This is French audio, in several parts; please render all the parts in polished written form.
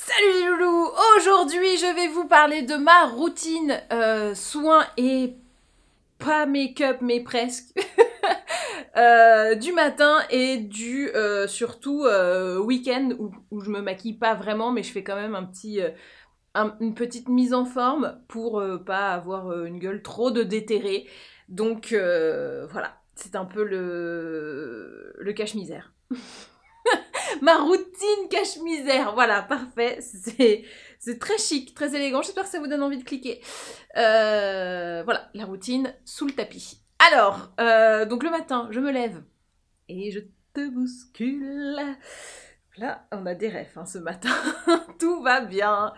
Salut les loulous. Aujourd'hui je vais vous parler de ma routine soins et pas make-up mais presque du matin et du surtout week-end où je me maquille pas vraiment mais je fais quand même une petite mise en forme pour pas avoir une gueule trop de déterré. Donc voilà, c'est un peu le cache-misère. Ma routine cache-misère, voilà, parfait. C'est très chic, très élégant. J'espère que ça vous donne envie de cliquer. Voilà, la routine sous le tapis. Alors, donc le matin, je me lève et je te bouscule. Là, on a des refs hein, ce matin. Tout va bien.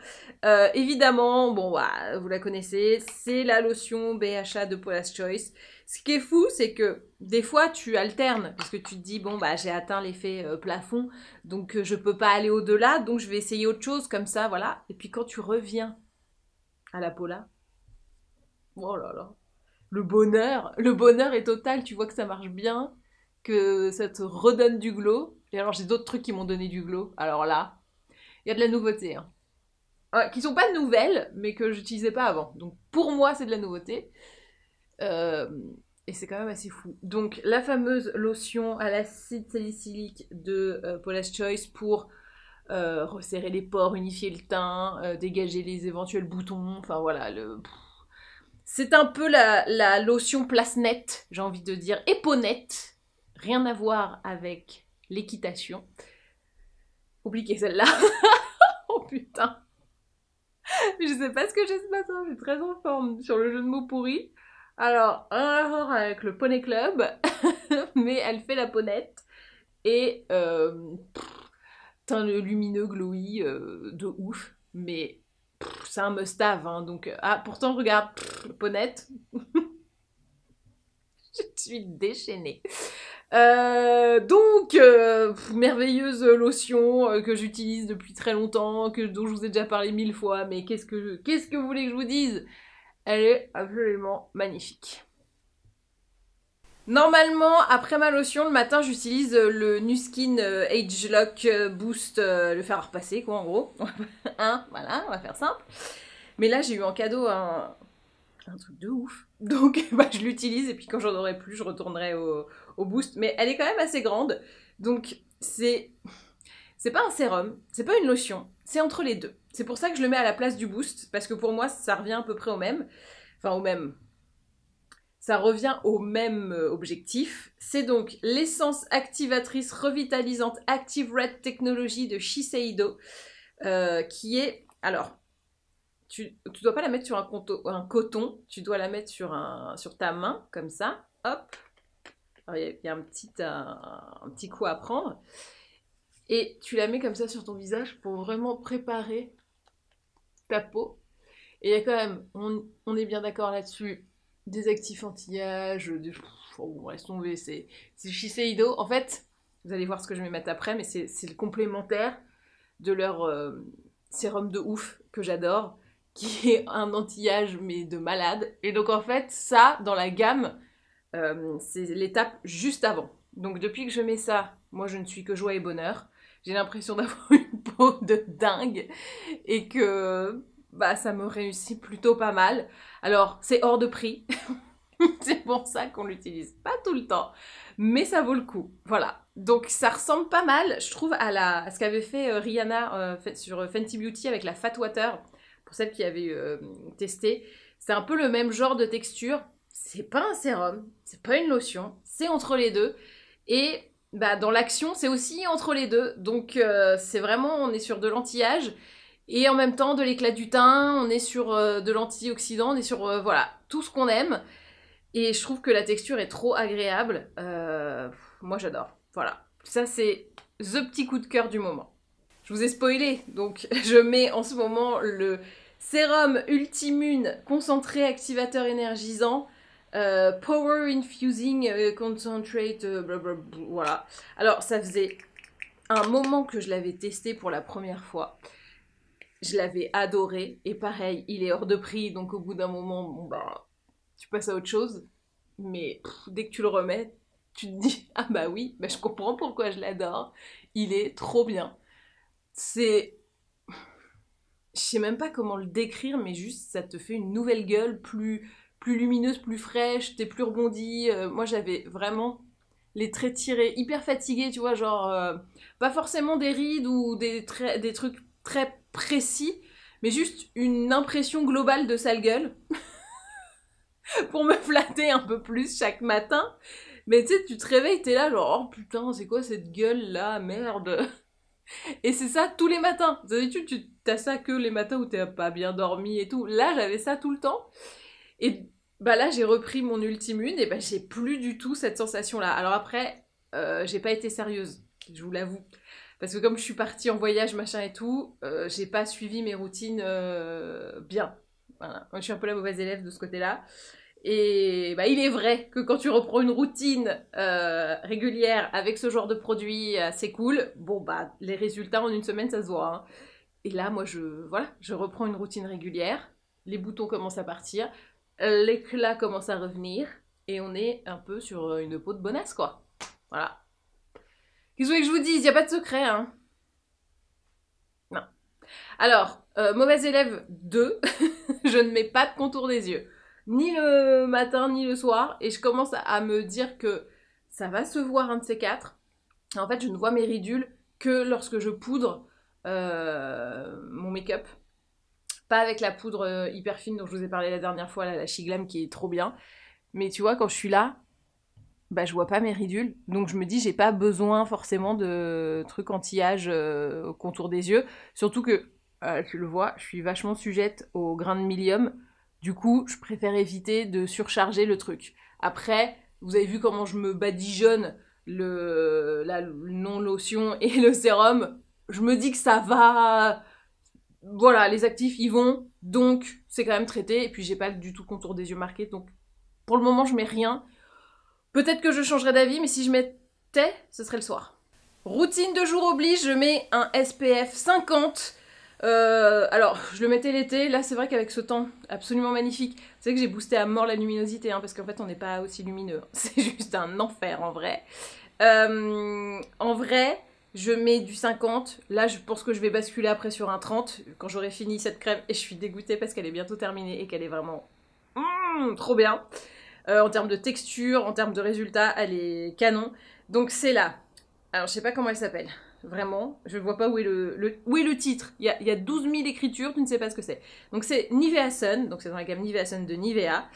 Évidemment, bon, ouais, vous la connaissez, c'est la lotion BHA de Paula's Choice. Ce qui est fou, c'est que des fois, tu alternes, parce que tu te dis, bon, bah, j'ai atteint l'effet plafond, donc je peux pas aller au-delà, donc je vais essayer autre chose, comme ça, voilà. Et puis quand tu reviens à la Paula, oh là là, le bonheur est total, tu vois que ça marche bien, que ça te redonne du glow. Et alors, j'ai d'autres trucs qui m'ont donné du glow. Alors là, il y a de la nouveauté, hein. Qui sont pas nouvelles, mais que j'utilisais pas avant. Donc pour moi, c'est de la nouveauté. Euh, et c'est quand même assez fou. Donc la fameuse lotion à l'acide salicylique de Paula's Choice pour resserrer les pores, unifier le teint, dégager les éventuels boutons. Enfin voilà, c'est un peu la lotion place nette, j'ai envie de dire, et peau nette. Rien à voir avec l'équitation. Oubliez celle-là. Oh putain. Je sais pas ce que j'ai ce matin, je suis très en forme sur le jeu de mots pourri. Alors, rien à voir avec le Poney Club, mais elle fait la ponette. Et teint lumineux, glowy, de ouf. Mais c'est un must-have, hein, donc... ah, pourtant, regarde, ponette, je suis déchaînée. Merveilleuse lotion que j'utilise depuis très longtemps, dont je vous ai déjà parlé 1000 fois, mais qu'est-ce que vous voulez que je vous dise? Elle est absolument magnifique. Normalement, après ma lotion, le matin, j'utilise le Nuskin Age Lock Boost, le fer à repasser, quoi, en gros. Hein, voilà, on va faire simple. Mais là, j'ai eu en cadeau un truc de ouf. Donc, bah, je l'utilise, et puis quand j'en aurai plus, je retournerai au Boost. Mais elle est quand même assez grande. Donc, c'est pas un sérum, c'est pas une lotion, c'est entre les deux. C'est pour ça que je le mets à la place du Boost, parce que pour moi, ça revient à peu près au même. Enfin, au même. Ça revient au même objectif. C'est donc l'essence activatrice revitalisante Active Red Technology de Shiseido, qui est... Alors, tu dois pas la mettre sur un coton, tu dois la mettre sur ta main, comme ça. Hop. Il y a un petit coup à prendre. Et tu la mets comme ça sur ton visage pour vraiment préparer ta peau. Et il y a quand même, on est bien d'accord là-dessus, des actifs anti-âge, oh, bon, laisse tomber, c'est Shiseido. En fait, vous allez voir ce que je vais mettre après, mais c'est le complémentaire de leur sérum de ouf que j'adore, qui est un anti-âge mais de malade. Et donc en fait, ça, dans la gamme, c'est l'étape juste avant. Donc depuis que je mets ça, moi je ne suis que joie et bonheur. J'ai l'impression d'avoir une peau de dingue et que bah, ça me réussit plutôt pas mal. Alors c'est hors de prix, c'est pour ça qu'on l'utilise pas tout le temps, mais ça vaut le coup. Voilà. Donc ça ressemble pas mal, je trouve, à ce qu'avait fait Rihanna sur Fenty Beauty avec la Fat Water, pour celle qui avait testé. C'est un peu le même genre de texture. C'est pas un sérum, c'est pas une lotion, c'est entre les deux. Et bah, dans l'action, c'est aussi entre les deux. Donc c'est vraiment, on est sur de l'anti-âge et en même temps de l'éclat du teint, on est sur de l'antioxydant, on est sur voilà, tout ce qu'on aime. Et je trouve que la texture est trop agréable. Moi j'adore. Voilà. Ça c'est the petit coup de cœur du moment. Je vous ai spoilé, donc je mets en ce moment le sérum Ultimune concentré activateur énergisant. Power Infusing Concentrate, blablabla, voilà. Alors, ça faisait un moment que je l'avais testé pour la première fois. Je l'avais adoré. Et pareil, il est hors de prix, donc au bout d'un moment, bon, bah, tu passes à autre chose. Mais dès que tu le remets, tu te dis, ah bah oui, bah, je comprends pourquoi je l'adore. Il est trop bien. C'est sais même pas comment le décrire, mais juste ça te fait une nouvelle gueule, plus lumineuse, plus fraîche, t'es plus rebondi. Moi j'avais vraiment les traits tirés, hyper fatigués, tu vois, genre pas forcément des rides ou des trucs très précis, mais juste une impression globale de sale gueule pour me flatter un peu plus chaque matin. Mais tu sais, tu te réveilles, t'es là genre oh putain, c'est quoi cette gueule là, merde. Et c'est ça tous les matins. D'habitude, t'as ça que les matins où t'as pas bien dormi et tout. Là, j'avais ça tout le temps. Et bah là, j'ai repris mon Ultimune et bah j'ai plus du tout cette sensation-là. Alors après, j'ai pas été sérieuse, je vous l'avoue. Parce que comme je suis partie en voyage, machin et tout, j'ai pas suivi mes routines bien. Voilà. Moi, je suis un peu la mauvaise élève de ce côté-là. Et bah, il est vrai que quand tu reprends une routine régulière avec ce genre de produit assez cool, bon bah les résultats en une semaine ça se voit. Hein. Et là moi je reprends une routine régulière, les boutons commencent à partir, l'éclat commence à revenir et on est un peu sur une peau de bonasse quoi. Voilà. Qu'est-ce que je vous dise, il n'y a pas de secret hein. Non. Alors, mauvaise élève 2, je ne mets pas de contour des yeux. Ni le matin, ni le soir. Et je commence à me dire que ça va se voir un de ces quatre. En fait, je ne vois mes ridules que lorsque je poudre mon make-up. Pas avec la poudre hyper fine dont je vous ai parlé la dernière fois, là, la Shiglam qui est trop bien. Mais tu vois, quand je suis là, bah, je vois pas mes ridules. Donc je me dis, j'ai pas besoin forcément de trucs anti-âge au contour des yeux. Surtout que, tu le vois, je suis vachement sujette au grain de milium. Du coup, je préfère éviter de surcharger le truc. Après, vous avez vu comment je me badigeonne le non-lotion et le sérum. Je me dis que ça va... Voilà, les actifs y vont, donc c'est quand même traité. Et puis j'ai pas du tout contour des yeux marqué, donc pour le moment je mets rien. Peut-être que je changerai d'avis, mais si je mettais, ce serait le soir. Routine de jour oblige, je mets un SPF 50. Alors, je le mettais l'été, là c'est vrai qu'avec ce temps absolument magnifique, c'est vrai que j'ai boosté à mort la luminosité, hein, parce qu'en fait on n'est pas aussi lumineux, c'est juste un enfer en vrai. En vrai, je mets du 50, là je pense que je vais basculer après sur un 30, quand j'aurai fini cette crème, et je suis dégoûtée parce qu'elle est bientôt terminée et qu'elle est vraiment trop bien. En termes de texture, en termes de résultats, elle est canon. Donc c'est là. Alors je sais pas comment elle s'appelle. Vraiment, je vois pas où est le titre. Il y a 12 000 écritures, tu ne sais pas ce que c'est. Donc c'est Nivea Sun, donc c'est dans la gamme Nivea Sun de Nivea.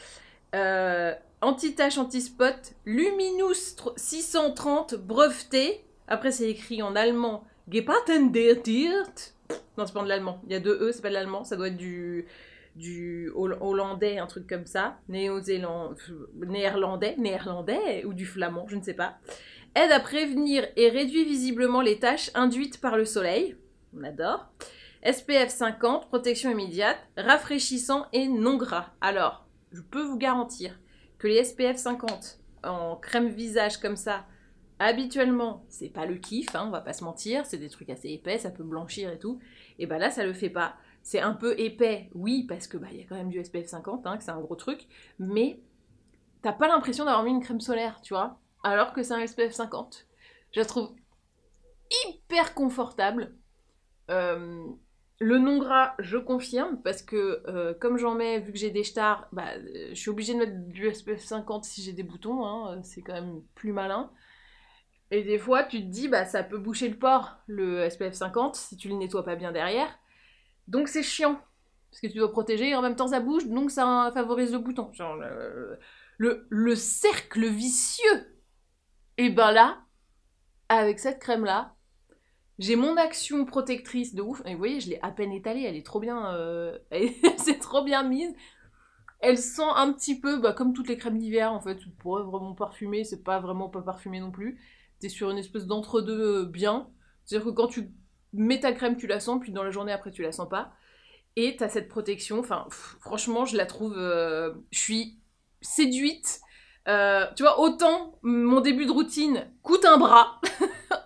Anti-tache, anti-spot, Luminous 630 breveté. Après c'est écrit en allemand Gepatentert. Non, c'est pas de l'allemand. Il y a deux E, c'est pas de l'allemand. Ça doit être du hollandais, un truc comme ça. Néerlandais ou du flamand, je ne sais pas. Aide à prévenir et réduit visiblement les taches induites par le soleil. On adore. SPF 50, protection immédiate, rafraîchissant et non gras. Alors, je peux vous garantir que les SPF 50 en crème visage comme ça, habituellement, c'est pas le kiff, hein, on va pas se mentir, c'est des trucs assez épais, ça peut blanchir et tout. Et bah là, ça le fait pas. C'est un peu épais, oui, parce que bah, y a quand même du SPF 50, hein, que c'est un gros truc, mais t'as pas l'impression d'avoir mis une crème solaire, tu vois, alors que c'est un SPF 50. Je la trouve hyper confortable. Le non gras, je confirme, parce que comme j'en mets, vu que j'ai des stars, bah, je suis obligée de mettre du SPF 50 si j'ai des boutons, hein, c'est quand même plus malin. Et des fois, tu te dis, bah, ça peut boucher le pore, le SPF 50, si tu le nettoies pas bien derrière. Donc c'est chiant, parce que tu dois protéger, et en même temps ça bouge, donc ça favorise le bouton. Genre le cercle vicieux. Et ben là, avec cette crème-là, j'ai mon action protectrice de ouf. Et vous voyez, je l'ai à peine étalée, elle est trop bien... c'est trop bien mise. Elle sent un petit peu, bah, comme toutes les crèmes d'hiver, en fait, pour vraiment parfumer, c'est pas vraiment pas parfumé non plus. T'es sur une espèce d'entre-deux bien. C'est-à-dire que quand tu mets ta crème, tu la sens, puis dans la journée après, tu la sens pas. Et t'as cette protection, enfin, franchement, je la trouve... je suis séduite. Tu vois, autant mon début de routine coûte un bras,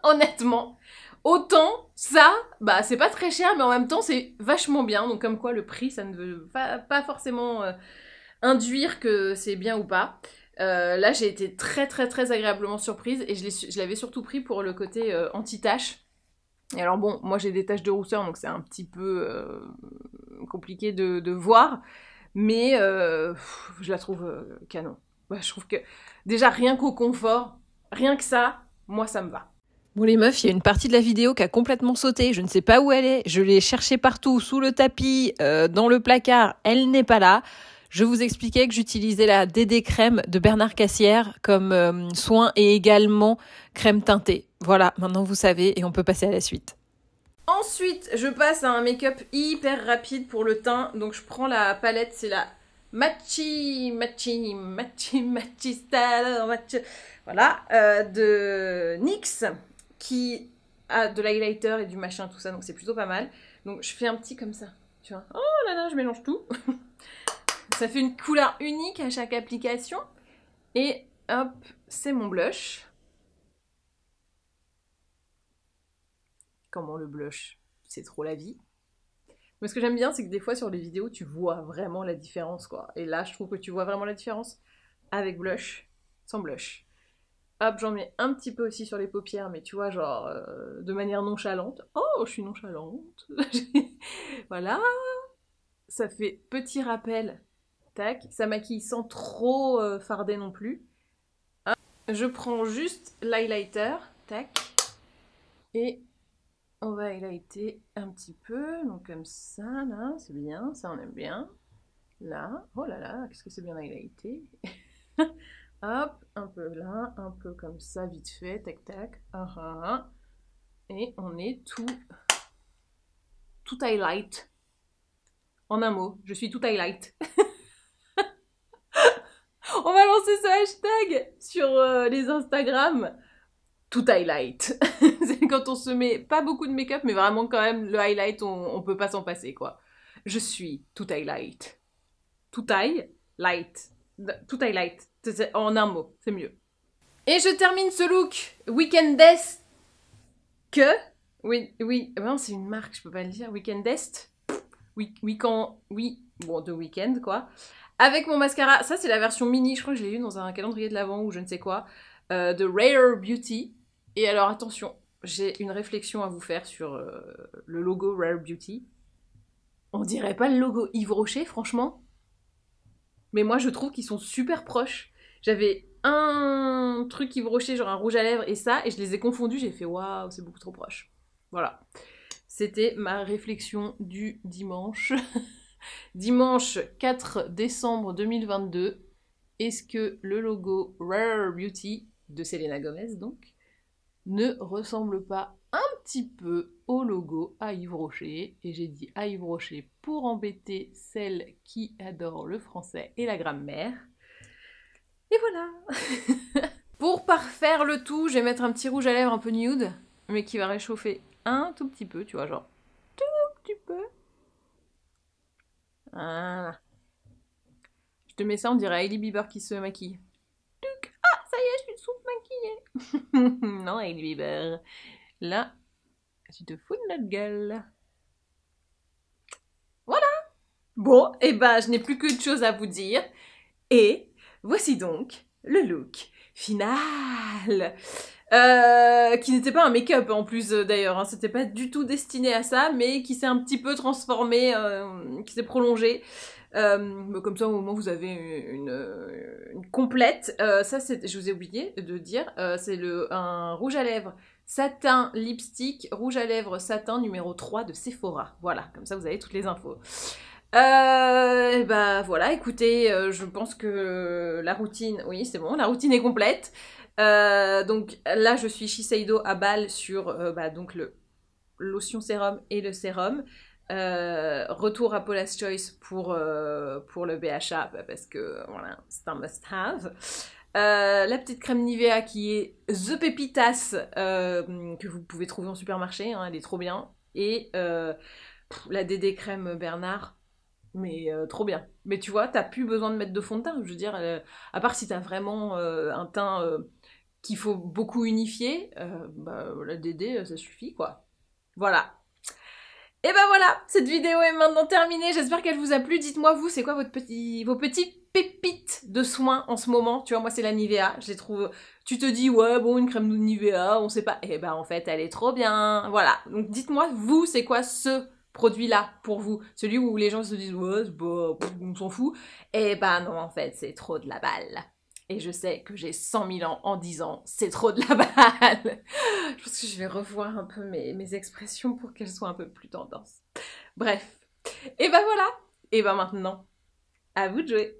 honnêtement. Autant ça, bah c'est pas très cher, mais en même temps c'est vachement bien. Donc comme quoi le prix, ça ne veut pas forcément induire que c'est bien ou pas. Là j'ai été très très très agréablement surprise et je l'avais surtout pris pour le côté anti-tache. Et alors bon, moi j'ai des taches de rousseur, donc c'est un petit peu compliqué de voir, mais je la trouve canon. Ouais, je trouve que déjà rien qu'au confort, rien que ça, moi ça me va. Bon les meufs, il y a une partie de la vidéo qui a complètement sauté, je ne sais pas où elle est, je l'ai cherchée partout, sous le tapis, dans le placard, elle n'est pas là. Je vous expliquais que j'utilisais la DD crème de Bernard Cassière comme soin et également crème teintée. Voilà, maintenant vous savez et on peut passer à la suite. Ensuite, je passe à un make-up hyper rapide pour le teint. Donc je prends la palette, c'est la Matchy Style, voilà, de NYX, qui a de l'highlighter et du machin, tout ça, donc c'est plutôt pas mal. Donc je fais un petit comme ça, tu vois. Oh là là, je mélange tout. Ça fait une couleur unique à chaque application. Et hop, c'est mon blush. Comment le blush, c'est trop la vie. Mais ce que j'aime bien, c'est que des fois sur les vidéos, tu vois vraiment la différence, quoi. Et là, je trouve que tu vois vraiment la différence avec blush, sans blush. Hop, j'en mets un petit peu aussi sur les paupières, mais tu vois, genre, de manière nonchalante. Oh, je suis nonchalante. Voilà. Ça fait petit rappel. Tac. Ça maquille sans trop farder non plus. Hop. Je prends juste l'highlighter. Tac. Et on va highlighter un petit peu. Donc comme ça, là. C'est bien. Ça, on aime bien. Là. Oh là là, qu'est-ce que c'est bien highlighté. Hop, un peu là, un peu comme ça, vite fait, tac tac, et on est tout highlight. En un mot, je suis tout highlight. On va lancer ce hashtag sur les Instagram. Tout highlight. C'est quand on se met pas beaucoup de make-up, mais vraiment quand même le highlight, on peut pas s'en passer, quoi. Je suis tout highlight. Tout highlight. Tout highlight. En un mot, c'est mieux. Et je termine ce look Weekendest. Oui, non, c'est une marque, je peux pas le dire. Weekendest. Oui, bon, de week-end, quoi. Avec mon mascara, ça c'est la version mini, je crois que je l'ai eu dans un calendrier de l'Avent ou je ne sais quoi, de Rare Beauty. Et alors attention, j'ai une réflexion à vous faire sur le logo Rare Beauty. On dirait pas le logo Yves Rocher, franchement. Mais moi, je trouve qu'ils sont super proches. J'avais un truc Yves Rocher, genre un rouge à lèvres et ça, et je les ai confondus. J'ai fait waouh, c'est beaucoup trop proche. Voilà. C'était ma réflexion du dimanche. Dimanche 4 décembre 2022. Est-ce que le logo Rare Beauty de Selena Gomez, donc, ne ressemble pas un petit peu au logo à Yves Rocher? Et j'ai dit à Yves Rocher pour embêter celles qui adorent le français et la grammaire. Et voilà. Pour parfaire le tout, je vais mettre un petit rouge à lèvres un peu nude, mais qui va réchauffer un tout petit peu, tu vois, genre tout petit peu. Voilà. Je te mets ça, on dirait Hailey Bieber qui se maquille. Ah, ça y est, je suis sous maquillée. Non, Hailey Bieber. Là, tu te fous de notre gueule. Voilà. Bon, et ben, je n'ai plus que de choses à vous dire. Et voici donc le look final. Qui n'était pas un make-up en plus d'ailleurs, hein. C'était pas du tout destiné à ça, mais qui s'est un petit peu transformé, qui s'est prolongé. Comme ça au moins vous avez une complète. Ça c'est, je vous ai oublié de dire, c'est un rouge à lèvres satin lipstick, rouge à lèvres satin numéro 3 de Sephora. Voilà, comme ça vous avez toutes les infos. Bah voilà, écoutez, je pense que la routine, oui c'est bon, la routine est complète. Donc là je suis Shiseido à Bâle sur donc le lotion sérum et le sérum. Retour à Paula's Choice pour le BHA parce que voilà, c'est un must-have. La petite crème Nivea qui est The Pépitas que vous pouvez trouver en supermarché, hein, elle est trop bien. Et la DD crème Bernard, mais trop bien. Mais tu vois, t'as plus besoin de mettre de fond de teint, je veux dire, à part si t'as vraiment un teint qu'il faut beaucoup unifier, la DD ça suffit quoi. Voilà. Et ben voilà, cette vidéo est maintenant terminée, j'espère qu'elle vous a plu. Dites-moi vous, c'est quoi vos petits pépites de soins en ce moment? Tu vois, moi c'est la Nivea, je les trouve... Tu te dis, ouais bon, une crème de Nivea, on sait pas. Et ben en fait, elle est trop bien. Voilà, donc dites-moi vous, c'est quoi ce produit-là pour vous. Celui où les gens se disent ouais, bah, on s'en fout. Et bah non, en fait, c'est trop de la balle. Et je sais que j'ai 100 000 ans en 10 ans, c'est trop de la balle. Je pense que je vais revoir un peu mes expressions pour qu'elles soient un peu plus tendance. Bref. Et bah voilà. Et bah maintenant, à vous de jouer.